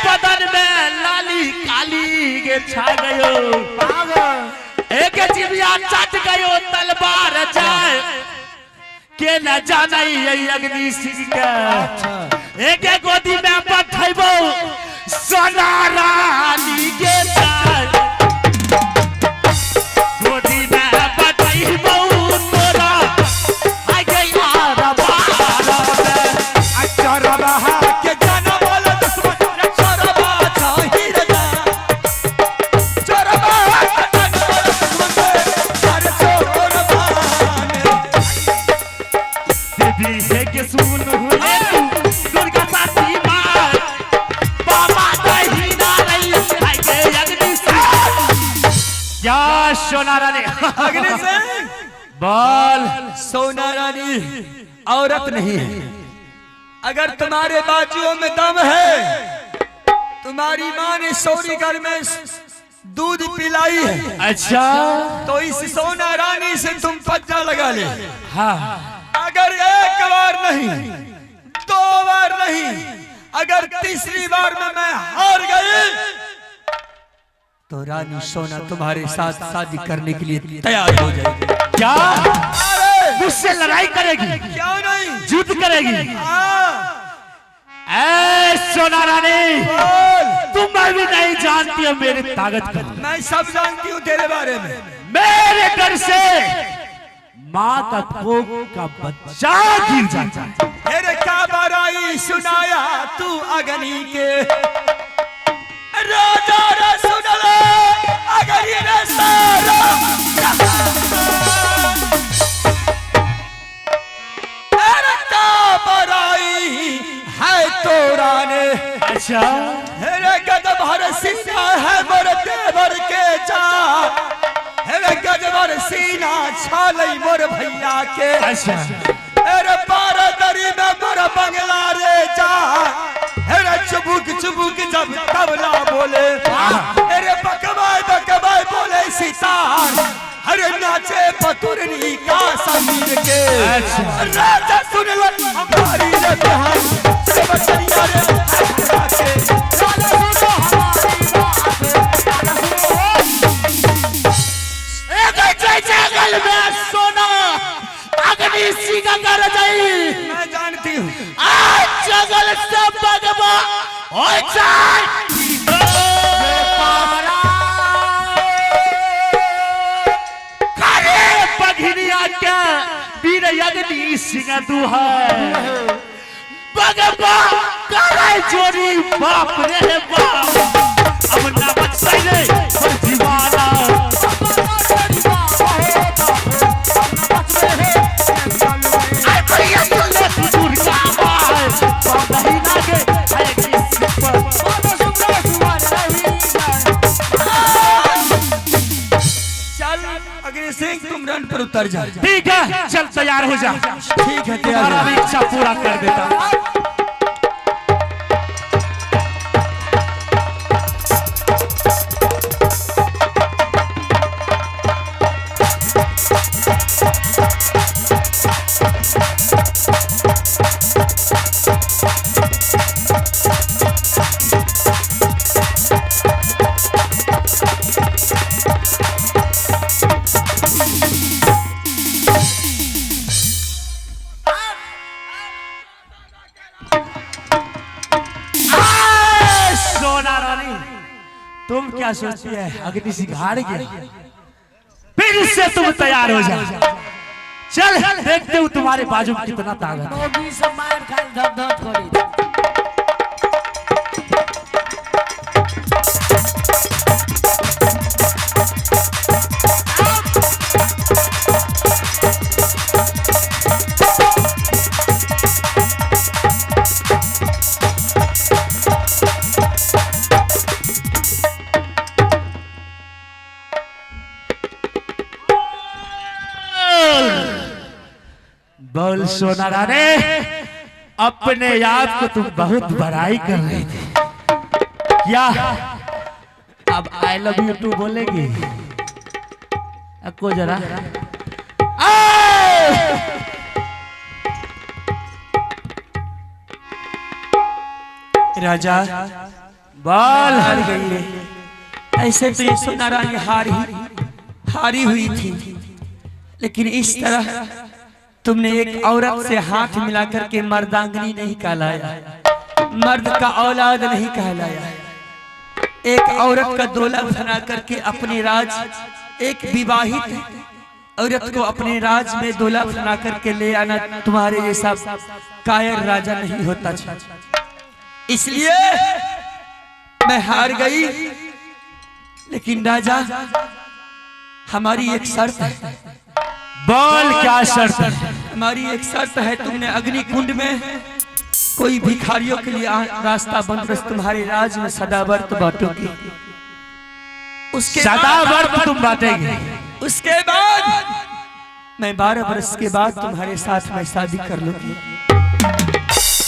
बदन में लाली काली के छा गयो एक जीविया चट गयो तलवार जाए के न जाने अग्नि सिंह के एक गोदी में बैठबो सोना रानी के जाए गोदी में बैठबो तोरा आ गया रबार में अचार रहा के जाना वाला दुश्मन चरबा चाही रजा चरबा देवी है के सुन हुए दुर्गा साथी मां बाबा दही ना रही है के अग्नि से क्या सोना रानी अग्नि से बोल सोना रानी औरत नहीं है। अगर तुम्हारे बाजुओं में दम है, तुम्हारी माँ ने सौरी घर में दूध पिलाई है, अच्छा तो इस सोना रानी से तुम पज्जा लगा ले। हाँ अगर एक बार नहीं, दो बार नहीं, अगर तीसरी बार में मैं हार गई तो रानी सोना तुम्हारे साथ शादी करने के लिए तैयार हो जाएगी। क्या मुझसे लड़ाई करेगी? क्यों नहीं, युद्ध करेगी? ऐ सोना रानी तुम भी नहीं जानती हो मेरी ताकत को। मैं सब जानती हूँ तेरे बारे में। मेरे घर से माँ का कोख का बच्चा गिर जाता है। तेरे क्या बड़ाई सुनाया तू अग्नि के राजा रे सुन ले अग्नि रे सारा तेरे क्या बड़ाई है तोरा ने। अच्छा तेरे गजभर सीना है मोर देवर के जा, तेरे गजभर सीना छालई मोर भैया के। अच्छा तेरे पारदरी में मोर बंगला रे जा, तेरे चुबुक चुबुक जब तबला बोले, तेरे बकवाई बकवाई बोले सितार, हरे नाचे पतुरनी का समीर के। राजा सुन लो हमारी रे बिहार से बचनिया रे राजा के। राजा सुनो हमारी बात, जंगल में सोना अग्नि सिंह कर जाई। मैं जानती हूँ आज जंगल से भगवा हो जाए। करे पघिनिया के वीर अग्नि सिंह दुहाई भगवा करे जोड़ी बाप रे बाप। अब ना बच सके और दीवाना अग्नि सिंह तुम रन पर उतर जा। ठीक है चल तैयार हो जा। ठीक है तुम्हारा भी इच्छा पूरा कर देता। तुम क्या सोचती है अग्नि सिंह हार गया? फिर से तुम तैयार हो जाओ। चल देखते हो तुम्हारे बाजू में कितना ताकत। सोना रानी, अपने आप को तुम बहुत बड़ाई कर रही थी क्या? अब आई लव यू टू बोलेगी? को जरा राजा बोल। हार गई है। ऐसे तो ये सोना रानी हारी हुई थी, लेकिन इस तरह तुमने एक औरत से हाथ मिलाकर के मर्दांगनी नहीं कहलाया, मर्द का औलाद नहीं कहलाया। एक औरत का दूल्हा बना करके अपने राज, एक विवाहित औरत को अपने राज में दूल्हा बना करके ले आना तुम्हारे जैसा कायर राजा नहीं होता था। इसलिए मैं हार गई, लेकिन राजा हमारी एक शर्त है। बोल क्या शर्त है? हमारी एक शर्त है, तुमने अग्नि कुंड में कोई भिखारियों के लिए रास्ता बंद, तुम्हारे राज में सदावर्त बांटोगी। उसके सदावर्त तुम बांटेगी। उसके बाद मैं 12 वर्ष के बाद तुम्हारे साथ में शादी कर लूंगी।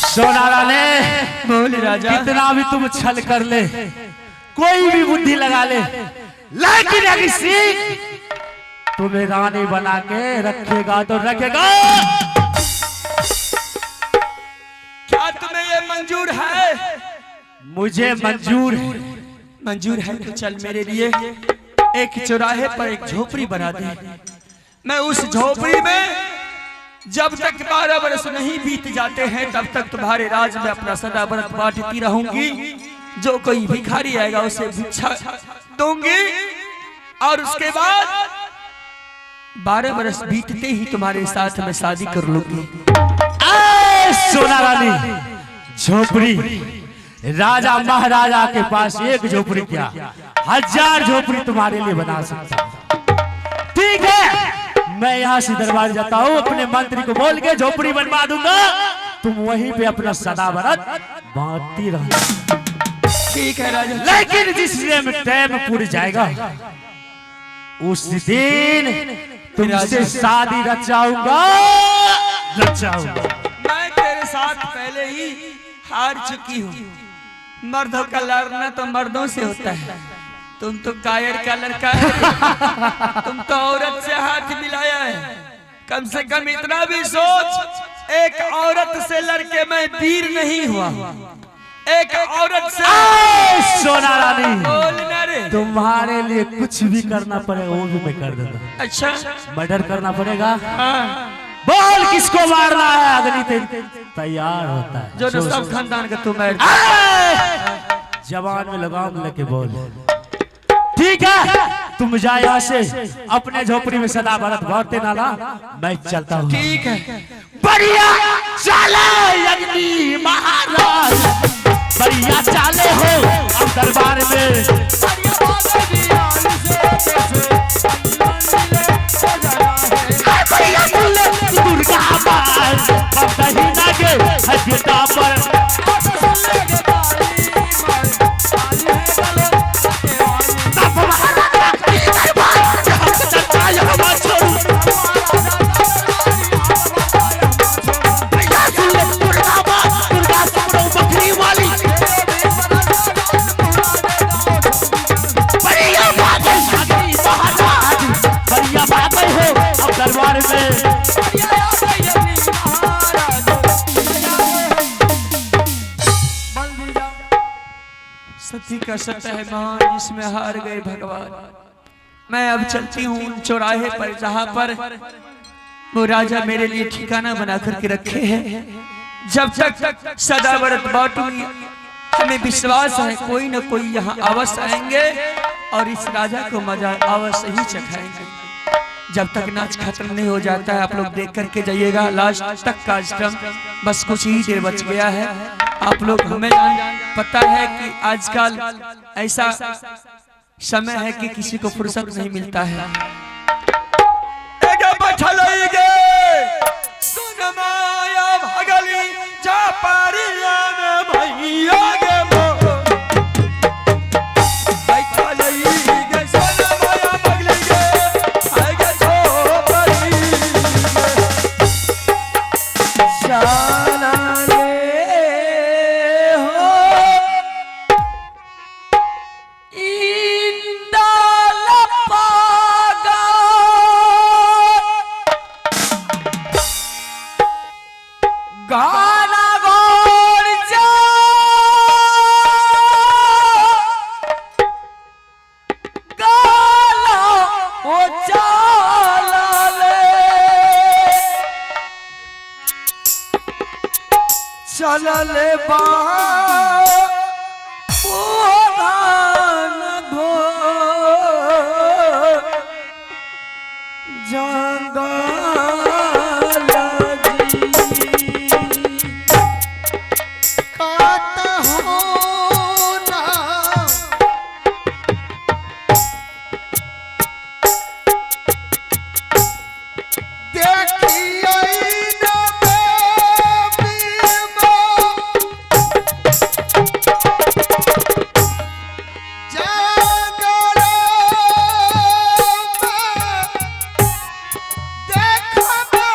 सोना रानी, बोल राजा। कितना भी तुम छल कर ले, कोई भी बुद्धि लगा ले, लेकिन अगर सिंह तुम्हें रानी बना के रखेगा तो रखेगा। क्या तुम्हें ये मंजूर है? मुझे मंजूर है। मंजूर है तो चल मेरे लिए एक चौराहे पर एक झोपड़ी बना दे। मैं उस झोपड़ी में जब तक 12 वर्ष नहीं बीत जाते हैं तब तक तुम्हारे राज में अपना सदाव्रत बांटती रहूंगी। जो कोई भिखारी आएगा उसे भिक्षा दूंगी, और उसके बाद 12 वर्ष बीतते ही तुम्हारे साथ में शादी कर लूंगी। सोना रानी, झोपड़ी राजा महाराजा के पास एक झोपड़ी क्या 1000 झोपड़ी तुम्हारे लिए बना सकता हूं। ठीक है, मैं यहाँ से दरबार जाता हूँ, अपने मंत्री को बोल के झोपड़ी बनवा दूंगा, तुम वहीं पे अपना सदाव्रत बांटती रहो। ठीक है राजा। लेकिन जिस दिन टाइम पूरी जाएगा उस दिन तुमसे शादी रचाऊंगा। मैं तेरे साथ पहले ही हार चुकी हूँ। मर्दों का लड़ना तो मर्दों से होता है, तुम तो कायर का लड़का है। तुम तो औरत से हाथ मिलाया है। कम से कम इतना भी सोच, एक औरत से लड़के मैं वीर नहीं हुआ, एक औरत से। सोना रानी, बोलना रे। तुम्हारे लिए कुछ भी करना पड़ेगा वो भी मैं कर दूंगा। अच्छा, मर्डर करना पड़ेगा। हाँ। बोल किसको मारना है? अग्नि तैयार होता है। जो न सब खानदान का तुम जवान में लगाम लेके बोल। ठीक है, तुम जा यहाँ से, अपने झोपड़ी में सदाव्रत बांटते नाला, मैं चलता हूँ। ठीक है। बढ़िया चाले अग्नि महाराज, बढ़िया चाले हो अब दरबार में। दुर्गा आवाज हम कहीं ना गए हजता पर। दरबार में सती का सत्य है महान, इसमें हार गए भगवान। मैं अब चलती हूँ चौराहे पर, जहाँ पर वो राजा मेरे लिए ठिकाना बना करके रखे हैं। जब तक सदाव्रत बांटूंगी, हमें विश्वास है कोई न कोई यहाँ अवश्य आएंगे और इस राजा को मजा अवश्य ही चखाएंगे। जब तक नाच खत्म नहीं हो जाता है, आप लोग देख करके जाइएगा। लास्ट तक कार्यक्रम बस कुछ ही देर बच गया है। आप लोग, हमें पता है कि आजकल ऐसा समय है कि किसी को फुर्सत नहीं मिलता है। चलले बा ओधान धो जंगल काट हो ना देखिए ना बेबीमा जंगल देखबो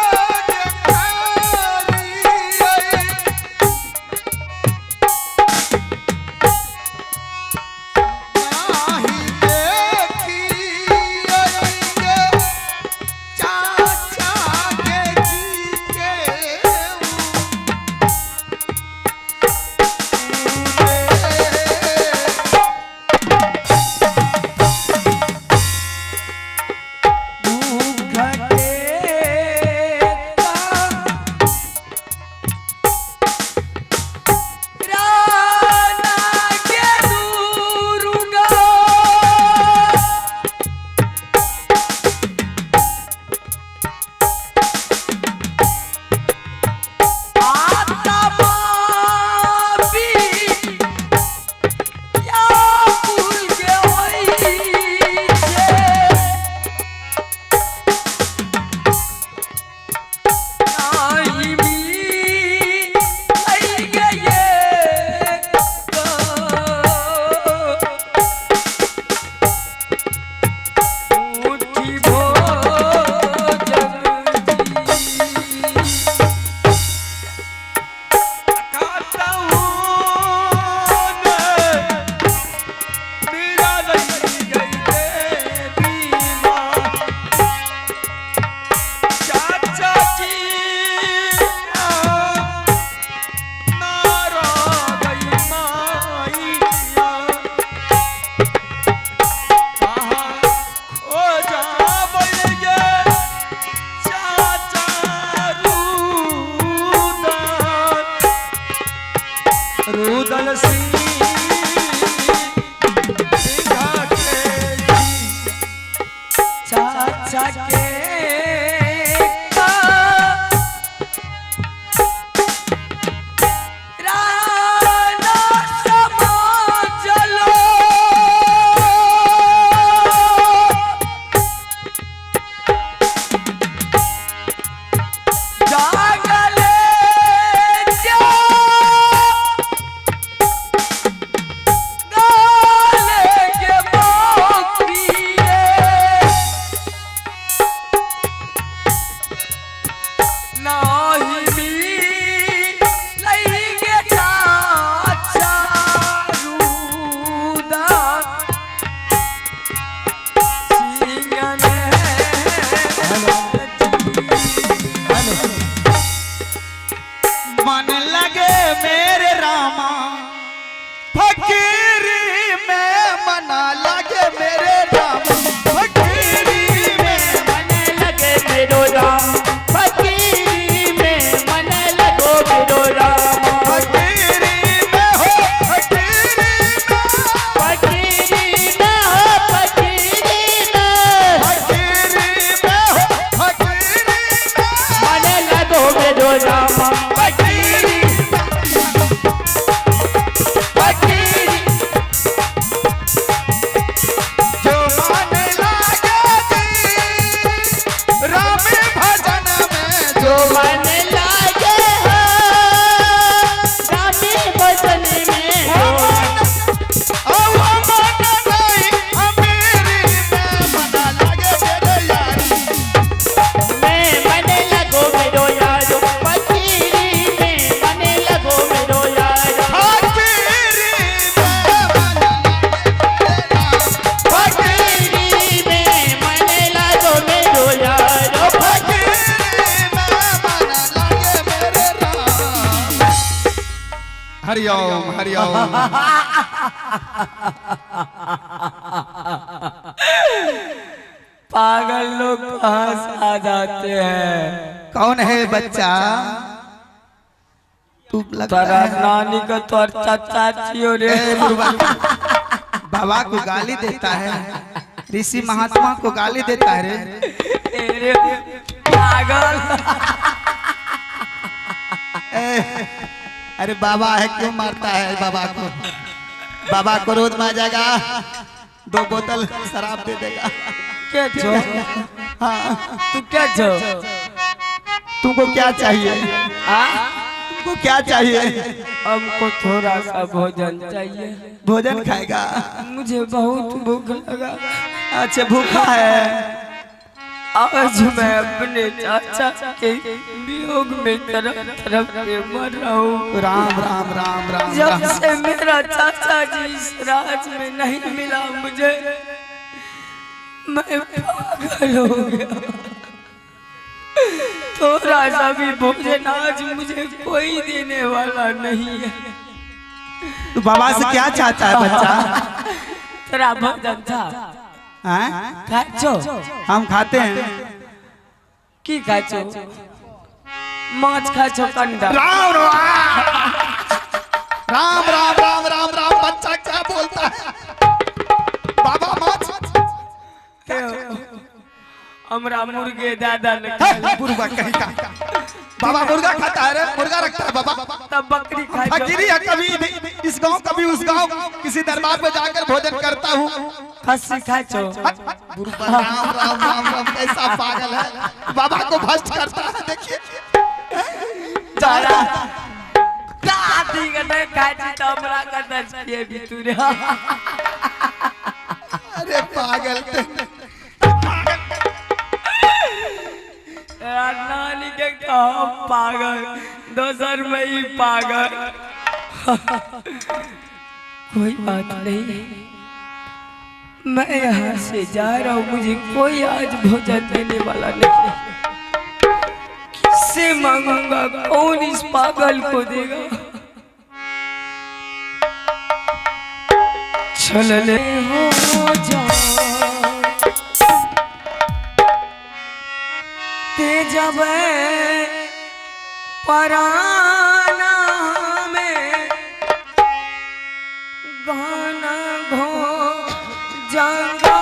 नाही देखिए चाचा के जी के रुदल सिंह चाचा के राना समाज लो जागले जा मन लगे मेरे रामा फकीरी में मना लगे मेरे रामा फकीरी में मन लगे मेरो राम फकीरी में मन लगो मेरो राम फकीरी में हो फकीरी में फकीरी न हो फकीरी न फकीरी में हो फकीरी में मन लगो मेरो राम फकीरी फकीरी जो मन लागे जी राम भजन में जो मन लागे हो रामी भजन में हो ओ मन नहीं अमीरी में मना लगे मेरे यारी मैं मन लगो मेरो यारो फकीरी में मन लगो मेरो यारो फकीरी में मना फकीरी में मन लगो मेरो यारो फकीरी में मना लगे मेरे राम हरिओम हरिओम पागल लोग कहाँ से आ जाते हैं। कौन है बच्चा तू लगता तारा है नानी का तोर चाचा छियो रे। बाबा को गाली देता है, ऋषि महात्मा को गाली देता है रे। तेरे पागल। अरे बाबा है, क्यों मारता है बाबा को? बाबा को रोज मार जाएगा, 2 बोतल शराब दे देगा। क्या छो? हाँ, तू क्या छो? तुमको क्या चाहिए? हाँ? तुमको क्या चाहिए? हमको थोड़ा सा भोजन चाहिए। भोजन खाएगा? मुझे बहुत भूख लगा। अच्छा, भूखा है। आज मैं अपने चाचा के वियोग में तरफ तरफ से मर रहा हूँ। राम राम राम राम जब राम। से मेरा चाचा जी इस राज में नहीं मिला मुझे, मैं पागल हो गया। थोड़ा सा भी भोजन आज मुझे कोई देने वाला नहीं है। तू बाबा से क्या चाहता है बच्चा? तेरा भोजन था हैं? खाचो? हम खाते हैं। की खाचो? माछ खाचो कंडा? राम राम राम राम राम राम। बच्चा क्या बोलता है? बाबा माछ? हमरा मुर्गे दादा ने मुर्गा कहीं का। बाबा मुर्गा खाता है रे, मुर्गा रखता है बाबा। तब बकरी खाचो। फकीरी है, कभी इस गांव कभी उस गांव, किसी दरबार में जाकर भोजन करता हूँ। खस्सी खाचो? राम राम राम राम। कैसा पागल है, बाबा को भ्रष्ट करता है। देखिए तारा दादी का नहीं खाची तो हमरा का दर्शिए भी तूने। अरे पागल नानी के कहो पागल, दोसर में ही पागल। कोई बात नहीं, मैं यहाँ से जा रहा हूँ। मुझे कोई आज भोजन देने वाला नहीं। किससे मांगूंगा? कौन इस पागल को देगा? चलने हो जा जब पराना में गाना घो जागा।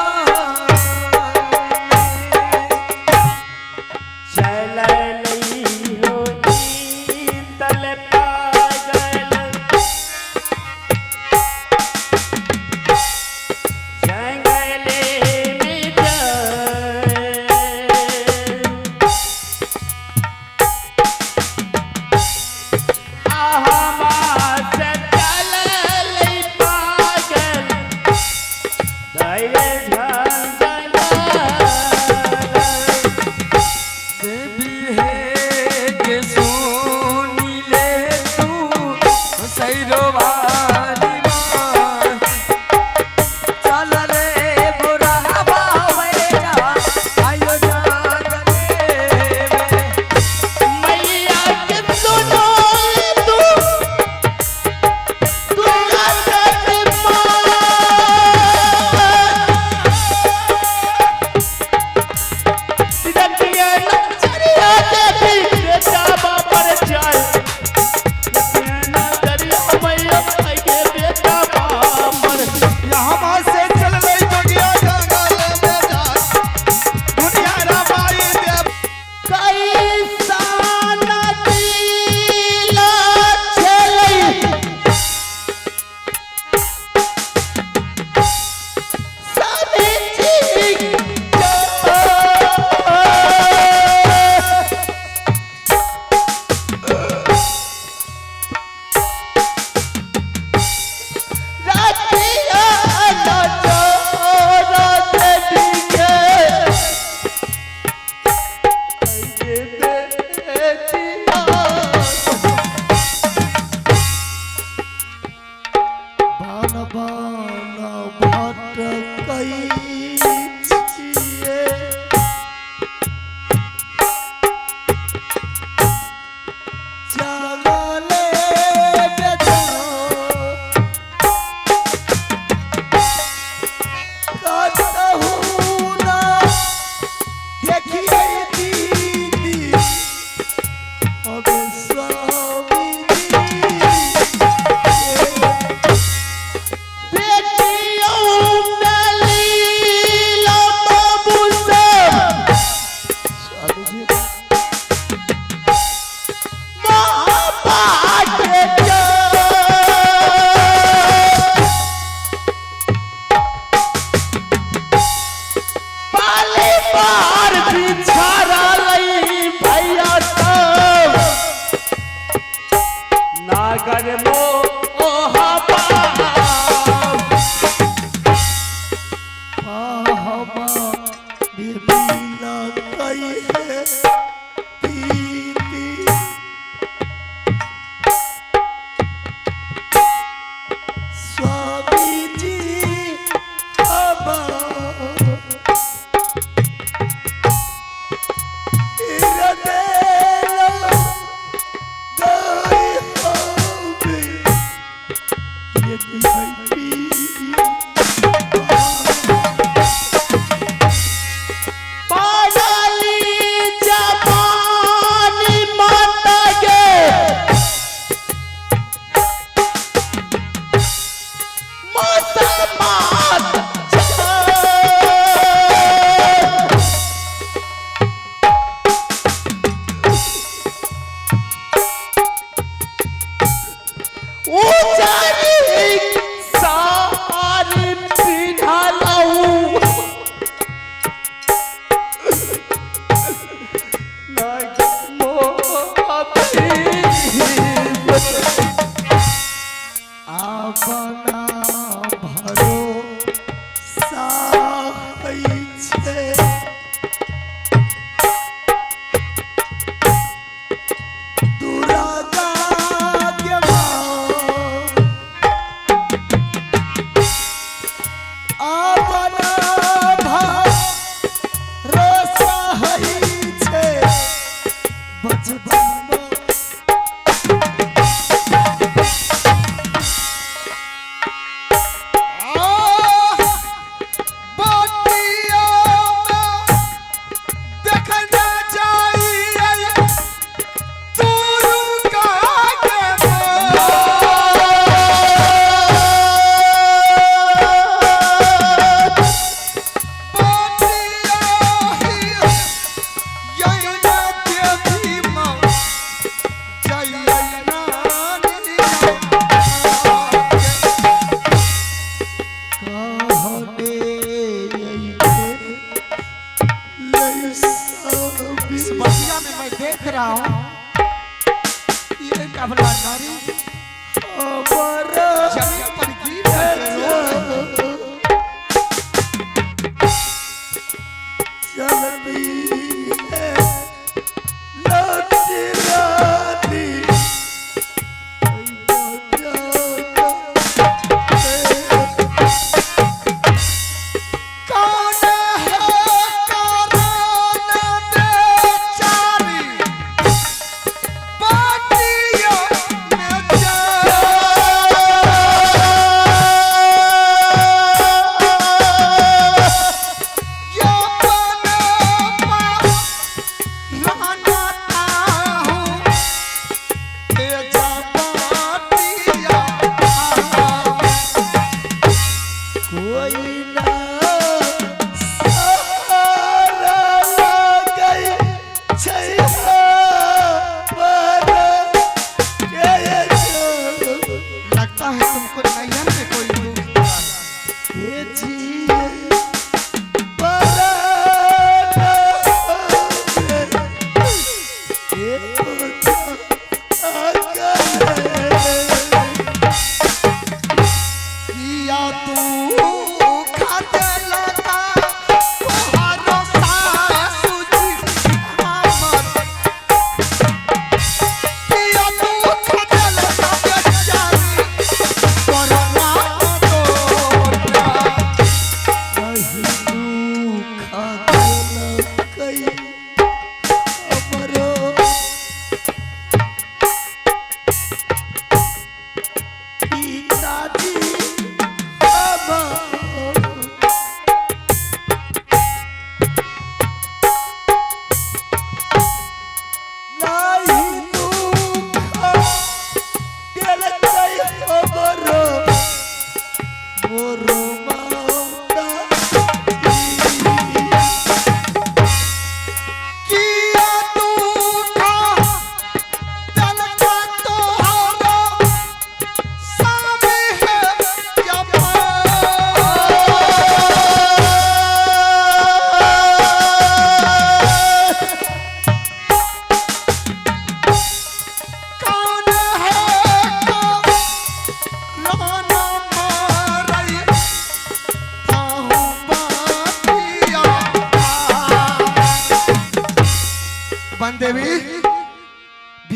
सागर मोह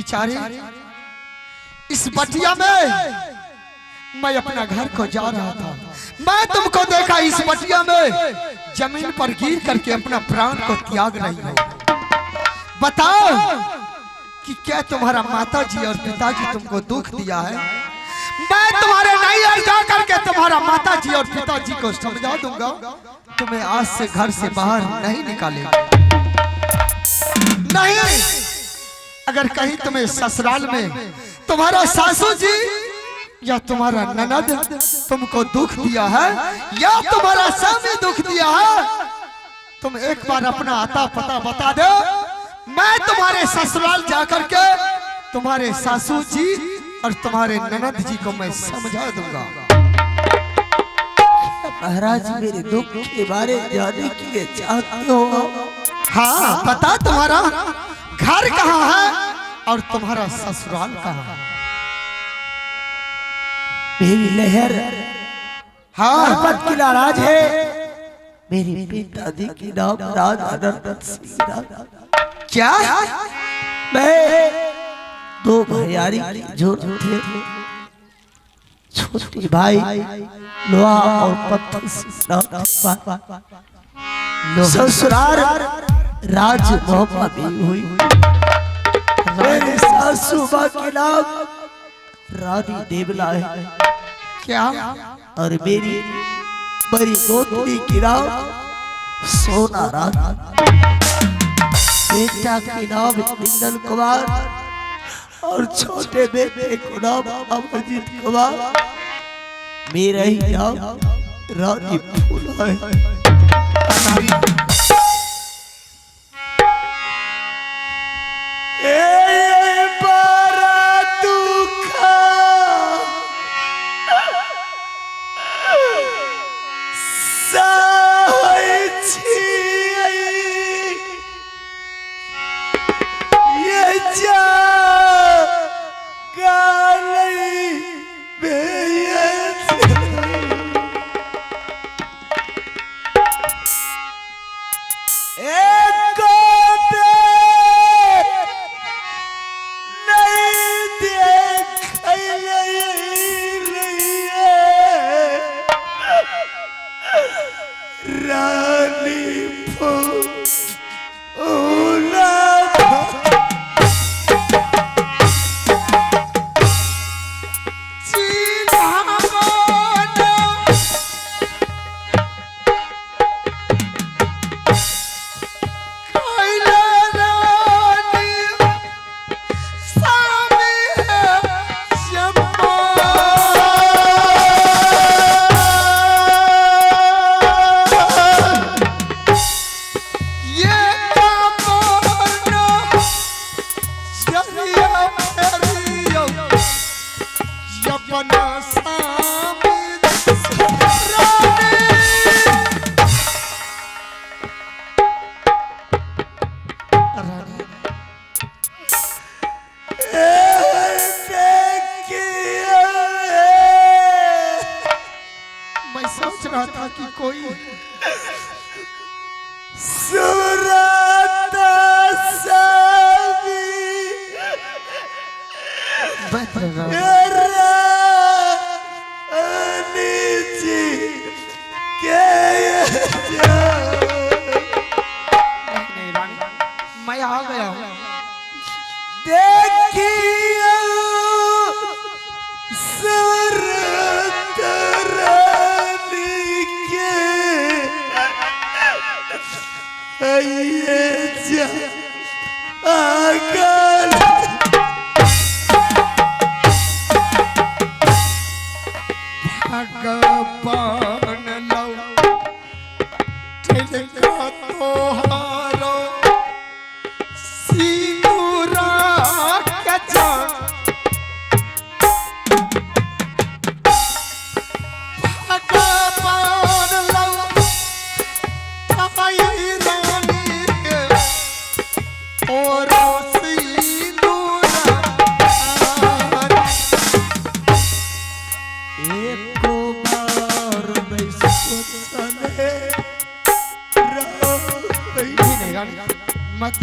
बेचारे इस बटिया में मैं अपना घर को जा रहा था, मैं तुमको देखा इस बटिया में जमीन पर गिर करके अपना प्राण को त्याग रही हो। बताओ कि क्या तुम्हारा माताजी और पिताजी तुमको दुख दिया है? मैं तुम्हारे नहीं जा करके तुम्हारा माताजी और पिताजी को समझा दूंगा, तुम्हें आज से घर से बाहर नहीं निकालेगा। नहीं, अगर कहीं तुम्हें ससुराल में तुम्हारा सासू जी या तुम्हारा ननद तुमको दुख दिया है या तुम्हारा स्वामी दुख दिया है, तुम एक बार अपना आता पता बता दो, मैं तुम्हारे ससुराल जाकर के तुम्हारे सासू जी और तुम्हारे ननद जी को मैं समझा दूंगा। महाराज मेरे दुख के बारे जानने के लिए चाहते हो? हाँ, पता तुम्हारा घर कहाँ है और तुम्हारा ससुराल कहाँ है? मेरी लहर हाँ, पर्वत की नाराज है, मेरे पिताजी की नाम राज आनंद सिंह राज। क्या? मैं दो भैयारी की जोड़ थे, छोटी भाई लोहा और पत्थर से ससुराल राज मोहब्बत भी हुई। मेरे सासू माँ के नाम रानी देवला है। क्या? और मेरी बड़ी दोतरी की नाम सोना रानी, बेटा के नाम इंदल कुमार और छोटे बेटे को नाम अमरजीत कुमार, मेरा ही नाम रानी फूला है। मैं आ गया हूँ। देखिए सूरत रानी के ये जा आगल भगवान लो ठिलका तोहारो सिंदूरा के जान भगवान लो थाई रानी के और सिंदूरा एको बार नहीं सोचने मत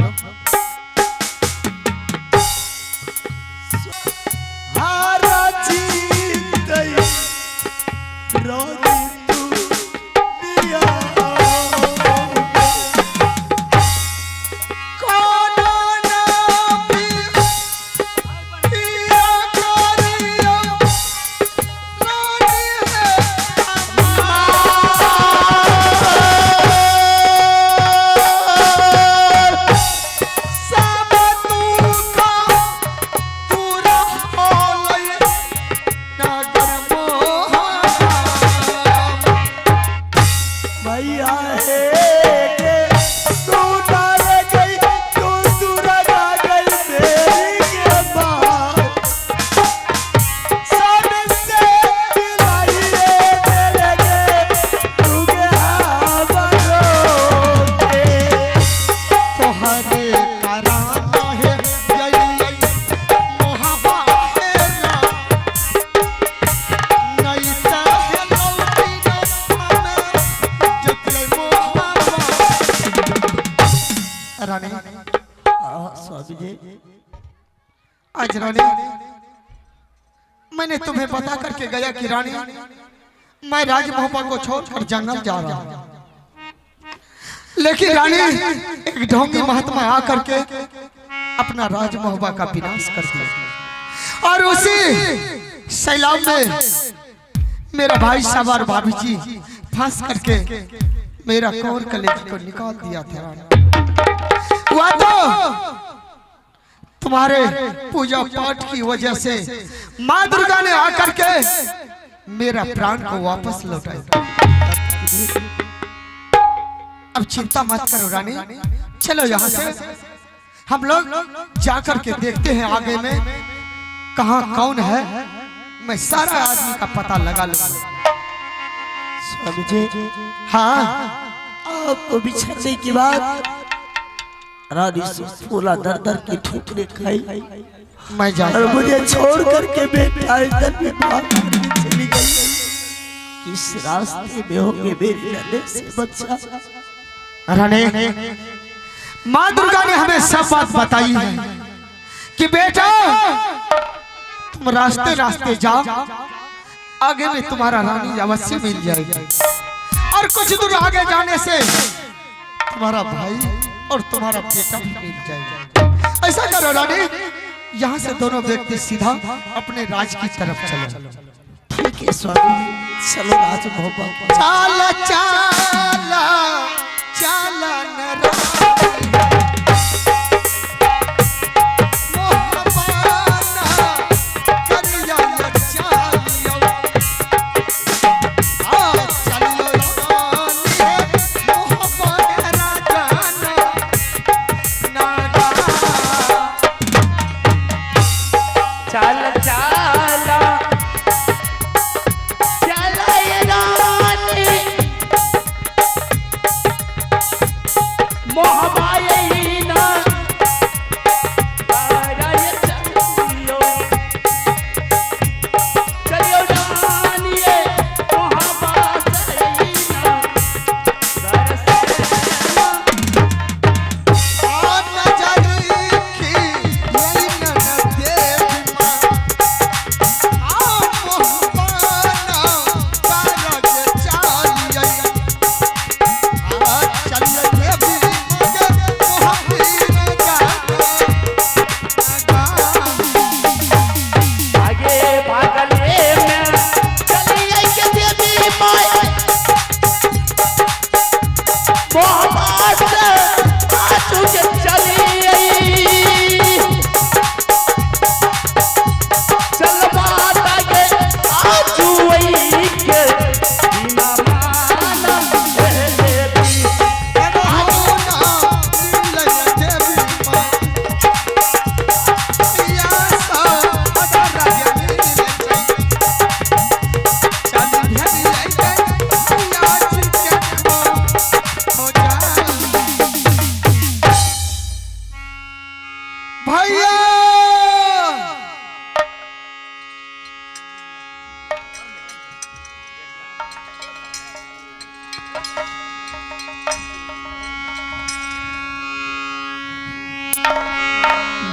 आज रानी मैंने तुम्हें बता करके गया कि रानी मैं राजमहबा को छोड़कर जंगल जा रहा हूं, लेकिन रानी एक ढोंगी महात्मा आकर के अपना राजमहबा का विनाश कर दिया और उसी सैलाब में मेरा भाई साहब और भाभी जी फंस करके मेरा कोर कलेजी को निकाल दिया था। हुआ तो तुम्हारे पूजा पाठ की वजह से माँ दुर्गा ने आकर के मेरा प्राण को वापस लौटाया। अब चिंता मत करो रानी, चलो यहाँ से हम लोग जाकर के देखते हैं आगे में कहाँ कौन है, मैं सारा आदमी का पता लगा लूंगा। स्वामी जी, हाँ आपको बिछड़ने के बाद रानी से फूला दर दर की ठोकरें खाई मैं जा और मुझे छोड़ करके बेटा इधर भी भाग करके चली गई। किस रास्ते में होंगे मेरी रहने से बच्चा? रानी माँ दुर्गा ने हमें सब बात बताई है कि बेटा तुम रास्ते रास्ते जाओ, आगे में तुम्हारा रानी अवश्य मिल जाएगी और कुछ दूर आगे जाने से तुम्हारा भाई और तुम्हारा बेटा भी मिल जाएगा। ऐसा करो रानी, यहाँ से दोनों व्यक्ति सीधा अपने राज की तरफ चलो। ठीक है स्वामी, चलो राजमहबा को। चाला चाला चाला नरा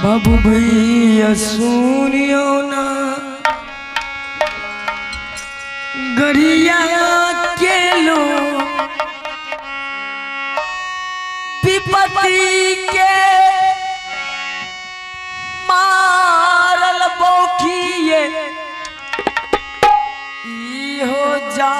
बाबू भैया सुनियो ना, गरिया के लो विपत्ति के मारल बौखिए ई हो जा